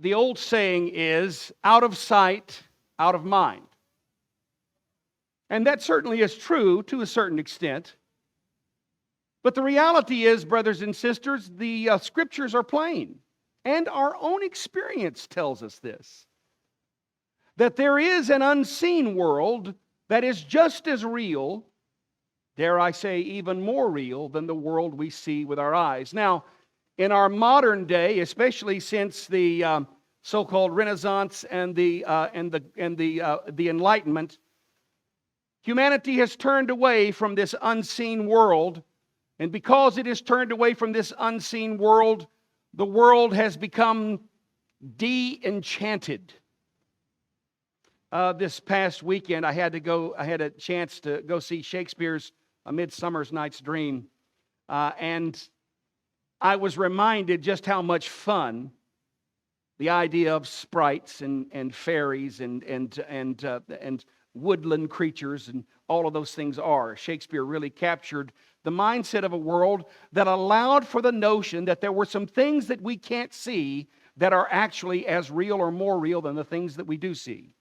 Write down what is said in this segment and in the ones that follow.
the old saying is, out of sight, out of mind. And that certainly is true to a certain extent. But the reality is, brothers and sisters, the Scriptures are plain. And our own experience tells us this. That there is an unseen world that is just as real, dare I say even more real, than the world we see with our eyes. Now, in our modern day, especially since the so-called Renaissance and the Enlightenment, humanity has turned away from this unseen world, and because it has turned away from this unseen world, the world has become de-enchanted. This past weekend, I had a chance to go see Shakespeare's A Midsummer Night's Dream, and I was reminded just how much fun the idea of sprites and fairies and woodland creatures and all of those things are. Shakespeare really captured the mindset of a world that allowed for the notion that there were some things that we can't see that are actually as real or more real than the things that we do see.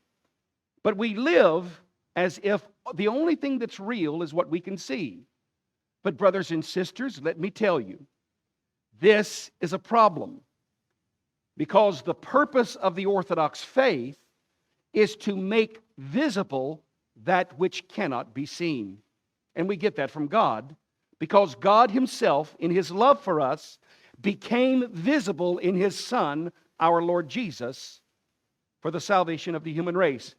But we live as if the only thing that's real is what we can see. But brothers and sisters, let me tell you, this is a problem. Because the purpose of the Orthodox faith is to make visible that which cannot be seen. And we get that from God, because God Himself, in His love for us, became visible in His Son, our Lord Jesus, for the salvation of the human race.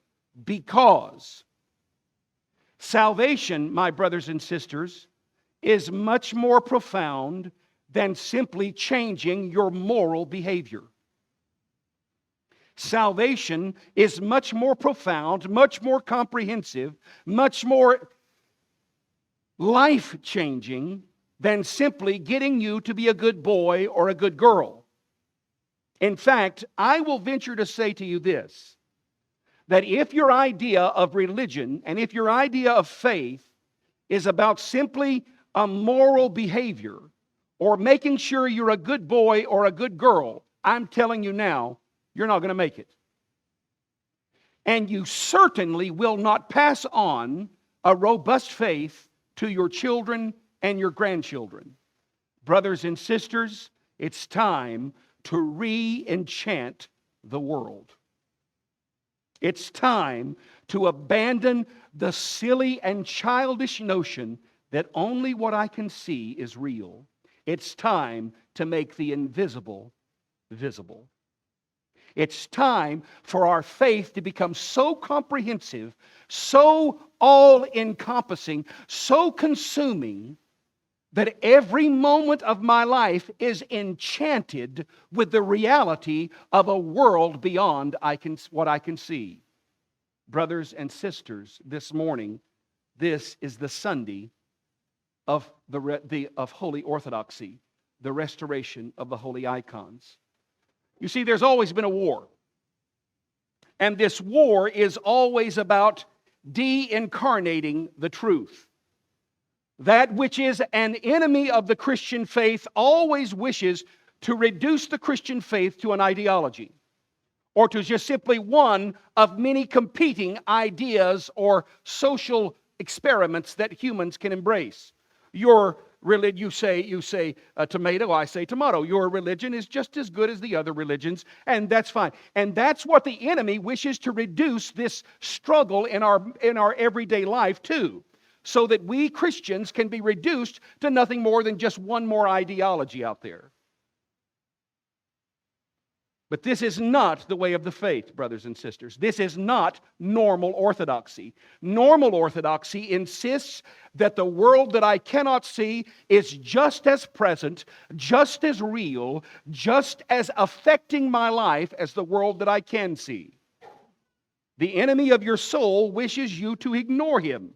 Because salvation, my brothers and sisters, is much more profound than simply changing your moral behavior. Salvation is much more profound, much more comprehensive, much more life-changing than simply getting you to be a good boy or a good girl. In fact, I will venture to say to you this, that if your idea of religion and if your idea of faith is about simply a moral behavior or making sure you're a good boy or a good girl, I'm telling you now, you're not going to make it. And you certainly will not pass on a robust faith to your children and your grandchildren. Brothers and sisters, it's time to re-enchant the world. It's time to abandon the silly and childish notion that only what I can see is real. It's time to make the invisible visible. It's time for our faith to become so comprehensive, so all-encompassing, so consuming, that every moment of my life is enchanted with the reality of a world beyond what I can see. Brothers and sisters, this morning, this is the Sunday of Holy Orthodoxy, the restoration of the holy icons. You see, there's always been a war. And this war is always about de-incarnating the truth. That which is an enemy of the Christian faith always wishes to reduce the Christian faith to an ideology, or to just simply one of many competing ideas or social experiments that humans can embrace. Your religion, you say tomato, I say tomato. Your religion is just as good as the other religions, and that's fine. And that's what the enemy wishes to reduce this struggle in our everyday life to, so that we Christians can be reduced to nothing more than just one more ideology out there. But this is not the way of the faith, brothers and sisters. This is not normal orthodoxy. Normal orthodoxy insists that the world that I cannot see is just as present, just as real, just as affecting my life as the world that I can see. The enemy of your soul wishes you to ignore him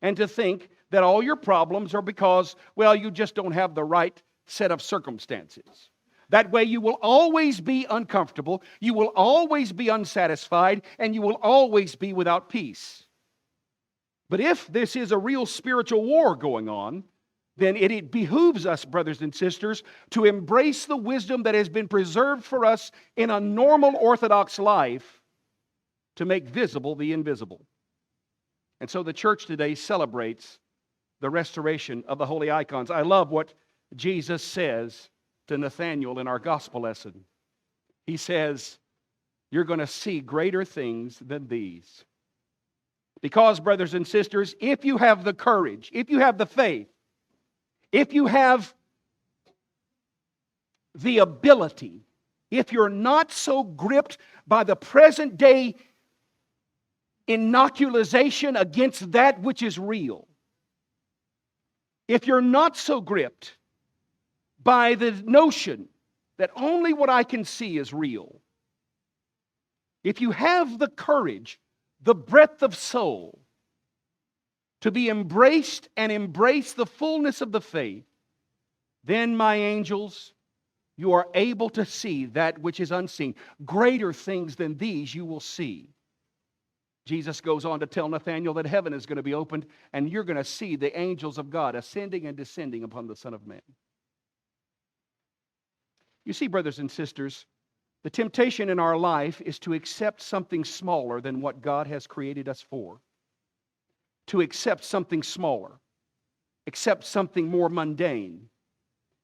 and to think that all your problems are because, well, you just don't have the right set of circumstances. That way you will always be uncomfortable, you will always be unsatisfied, and you will always be without peace. But if this is a real spiritual war going on, then it behooves us, brothers and sisters, to embrace the wisdom that has been preserved for us in a normal Orthodox life to make visible the invisible. And so the church today celebrates the restoration of the holy icons. I love what Jesus says to Nathanael in our gospel lesson. He says, you're going to see greater things than these. Because, brothers and sisters, if you have the courage, if you have the faith, if you have the ability, if you're not so gripped by the present day inoculation against that which is real, if you're not so gripped by the notion that only what I can see is real, if you have the courage, the breadth of soul, to be embraced and embrace the fullness of the faith, then, my angels, you are able to see that which is unseen. Greater things than these you will see. Jesus goes on to tell Nathanael that heaven is going to be opened and you're going to see the angels of God ascending and descending upon the Son of Man. You see, brothers and sisters, the temptation in our life is to accept something smaller than what God has created us for. To accept something smaller. Accept something more mundane.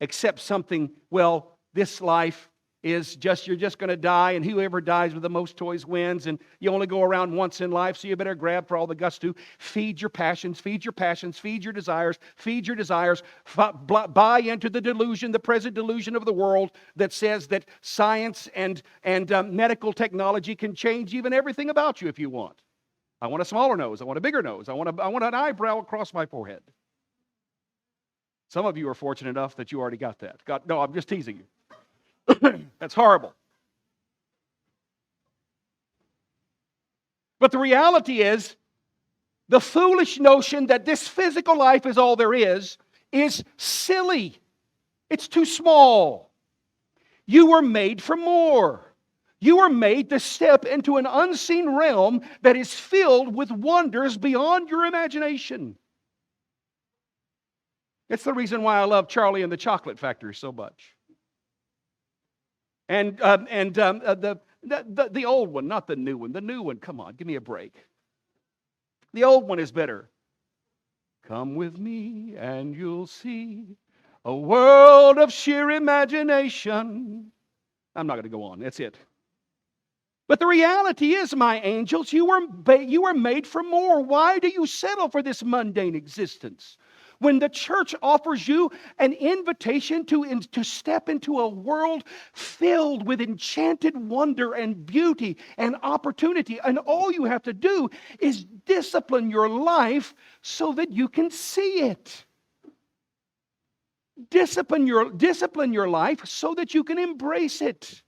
Accept something, well, this life is just, you're just going to die, and whoever dies with the most toys wins, and you only go around once in life, so you better grab for all the gusto. Feed your passions, feed your passions, feed your desires, feed your desires. Buy into the delusion, the present delusion of the world that says that science and medical technology can change even everything about you if you want. I want a smaller nose. I want a bigger nose. I want an eyebrow across my forehead. Some of you are fortunate enough that you already got that. No, I'm just teasing you. That's horrible. But the reality is, the foolish notion that this physical life is all there is silly. It's too small. You were made for more. You were made to step into an unseen realm that is filled with wonders beyond your imagination. It's the reason why I love Charlie and the Chocolate Factory so much. And the old one, not the new one. The new one, come on, give me a break. The old one is better. Come with me and you'll see a world of sheer imagination. I'm not going to go on. That's it. But the reality is, my angels, you were made for more. Why do you settle for this mundane existence? When the church offers you an invitation to step into a world filled with enchanted wonder and beauty and opportunity, and all you have to do is discipline your life so that you can see it. Discipline your life so that you can embrace it.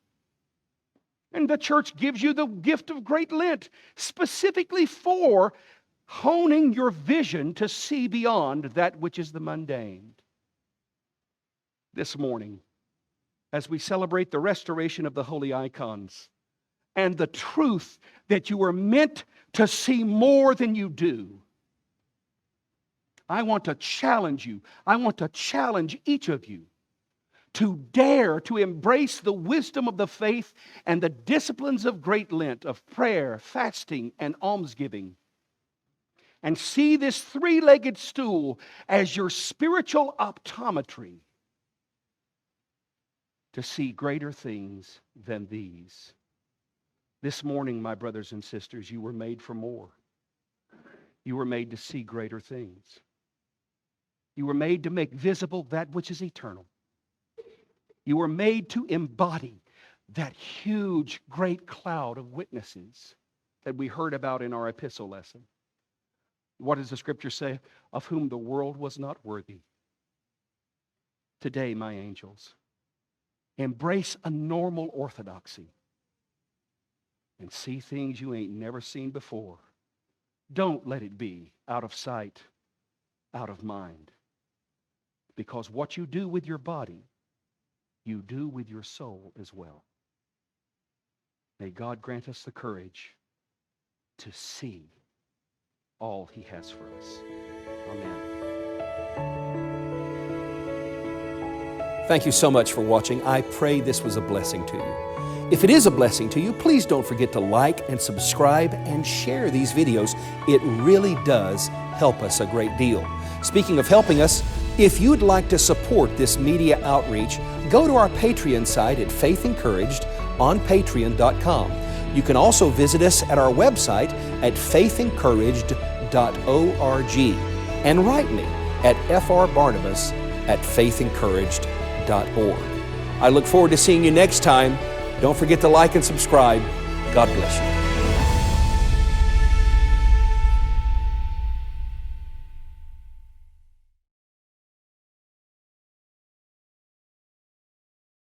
And the church gives you the gift of Great Lent specifically for honing your vision to see beyond that which is the mundane. This morning, as we celebrate the restoration of the holy icons and the truth that you were meant to see more than you do, I want to challenge you. I want to challenge each of you to dare to embrace the wisdom of the faith and the disciplines of Great Lent, of prayer, fasting, and almsgiving. And see this three-legged stool as your spiritual optometry to see greater things than these. This morning, my brothers and sisters, you were made for more. You were made to see greater things. You were made to make visible that which is eternal. You were made to embody that huge, great cloud of witnesses that we heard about in our epistle lesson. What does the scripture say? Of whom the world was not worthy. Today, my angels, embrace a normal orthodoxy and see things you ain't never seen before. Don't let it be out of sight, out of mind. Because what you do with your body, you do with your soul as well. May God grant us the courage to see all He has for us. Amen. Thank you so much for watching. I pray this was a blessing to you. If it is a blessing to you, please don't forget to like and subscribe and share these videos. It really does help us a great deal. Speaking of helping us, if you'd like to support this media outreach, go to our Patreon site at Faith Encouraged on patreon.com. You can also visit us at our website at faithencouraged.org and write me at frbarnabas@faithencouraged.org. I look forward to seeing you next time. Don't forget to like and subscribe. God bless you.